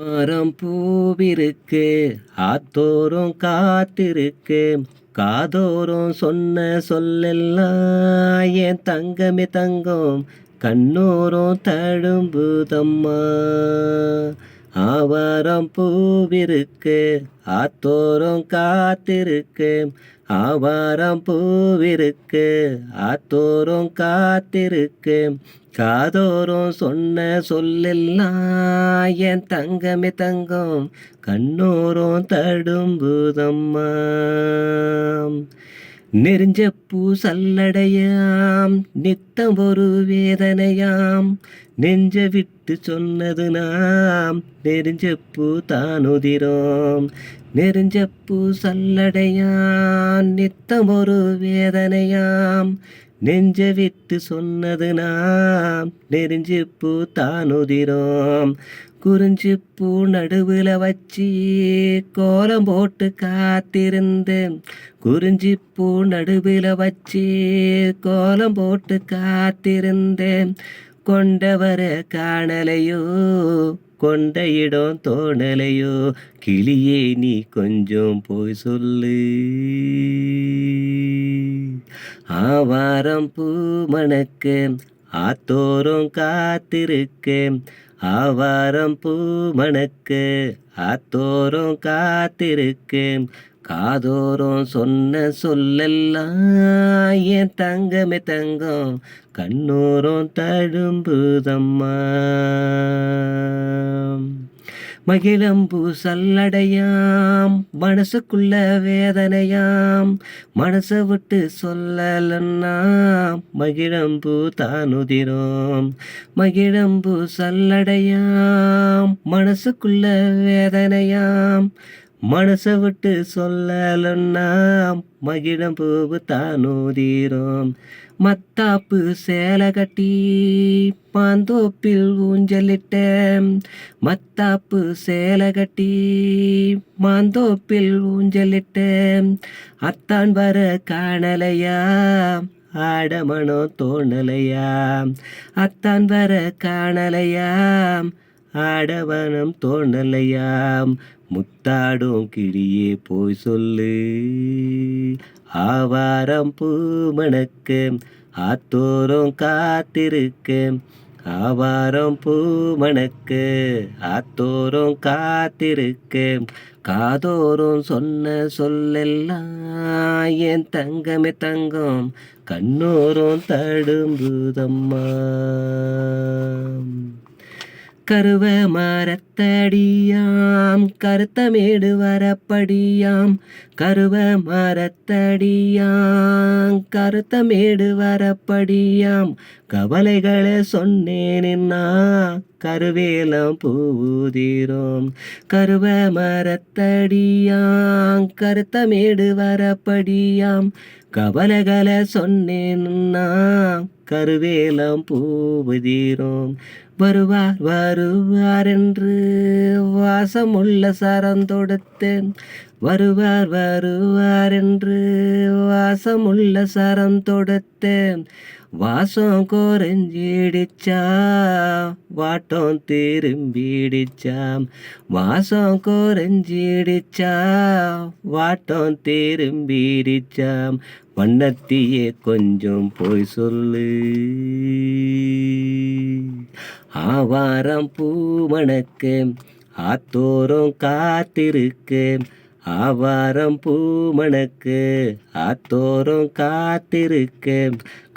மரம் பூவிருக்கு, ஆத்தோறும் காத்திருக்கு, காதோறும் சொன்ன சொல்லெல்லாம் என் தங்கமே தங்கம் கண்ணோறும் தழும்புதம்மா. ஆவாரம் பூவிருக்கு, ஆத்தோறும் காத்திருக்கு, ஆவாரம் பூவிருக்கு, ஆத்தோறும் காத்திருக்கு, காதோறும் சொன்ன சொல்லெல்லாம் என் தங்கமே தங்கம் கண்ணோறும் தடும்புதம்மா. நெறிஞ்ச பூ சல்லடையாம், நித்தம் ஒரு வேதனையாம், நெஞ்ச விட்டு சொன்னது நாம் நெறிஞ்ச பூ தானுதிரோம். நெறிஞ்ச பூ சல்லடையாம், நித்தம் ஒரு வேதனையாம், நெஞ்ச விட்டு சொன்னது நாம் நெறிஞ்சு பூ தானுதிரோம். குறிஞ்சி பூ நடுவில் வச்சு கோலம் போட்டு காத்திருந்தேன். குறிஞ்சி பூ நடுவில் வச்சு கோலம் போட்டு காத்திருந்தேன். கொண்டவர காணலையோ, கொண்ட இடம் தோணலையோ, கிளியே நீ கொஞ்சம் போய் சொல்லு. ஆவாரம் பூ மணக்கு, ஆத்தோறும் காத்திருக்கு, ஆவாரம் பூ மணக்கு, ஆத்தோறும் காத்திருக்கு, காதோறும் சொன்ன சொல்லெல்லாம் என் தங்கமே தங்கம் கண்ணோறும் தழும்புதம்மா. மகிழம்பூ சல்லடையாம், மனசுக்குள்ள வேதனையாம், மனசை விட்டு சொல்லலன்னா மகிழம்பூ தானுதிரோம். மகிழம்பூ சல்லடையாம், மனசுக்குள்ள வேதனையாம், மனசை விட்டு சொல்லலன்னா மகிழம்பூவு தானுதிரோம். மத்தாப்பு சேலை கட்டி மாந்தோப்பில் ஊஞ்சலிட்டேன். மத்தாப்பு சேலை கட்டி மாந்தோப்பில் ஊஞ்சலிட்டேன். அத்தான் வர காணலையா, ஆடமனோ தோணலையா. அத்தான் வர காணலையா, ஆடவனம் தோணலையாம். முத்தாடும் கிளியே போய் சொல்லு. ஆவாரம் பூ மணக்கு, ஆத்தோறும் காத்திருக்கு, ஆவாரம் பூ மணக்கு, ஆத்தோறும் காத்திருக்கு, காதோறும் சொன்ன சொல்லெல்லாம் என் தங்கமே தங்கம் கண்ணோறும் தடும்புதம்மா. கருவ மரத்தடியாம், கருத்தமேடு வரப்படியாம், கருவ மரத்தடியாம், கருத்தமேடு வரப்படியாம், கவலைகளை சொன்னேன்னா கருவேலம் பூவுதிரோம். கருவ மரத்தடியாம், கருத்தமேடு வரப்படியாம், கவலைகளை சொன்னேன்னா கருவேலம் பூவுதிரோம். வருவார் வருவார் என்று வாசமுள்ள சரம் தொடுத்தேன். வருவார் வருவார் என்று வாசமுள்ள சரம் தொடுத்தேன். வாசம் குறைஞ்சிடிச்சா, வாட்டம் திரும்பிடிச்சாம். வாசம் குறைஞ்சிடிச்சா, வாட்டம் திரும்பிடிச்சாம். வண்ணத்தியே கொஞ்சம் போய் சொல்லு. ஆவாரம் பூ மணக்கு, ஆத்தோறும் காத்திருக்கு, ஆவாரம் பூ மணக்கு, ஆத்தோறும் காத்திருக்கு,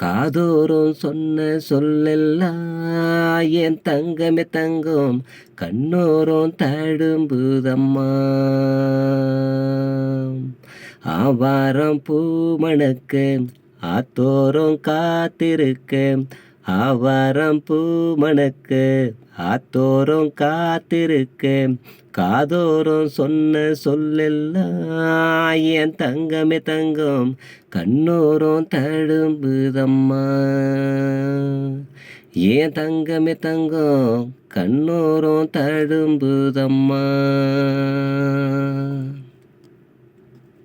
காதோறும் சொன்ன சொல்லெல்லாம் என் தங்கமே தங்கம் கண்ணோறும் தழும்புதம்மா. ஆவாரம் பூ மணக்கு, ஆத்தோறும் காத்திருக்கு, ஆவாரம் பூ மணக்கு, ஆத்தோறும் காத்திருக்கு, காதோறும் சொன்ன சொல்லெல்லாம் என் தங்கமே தங்கம் கண்ணோறும் தழும்புதம்மா. ஏன் தங்கமே தங்கம் கண்ணோறும் தழும்புதம்மா.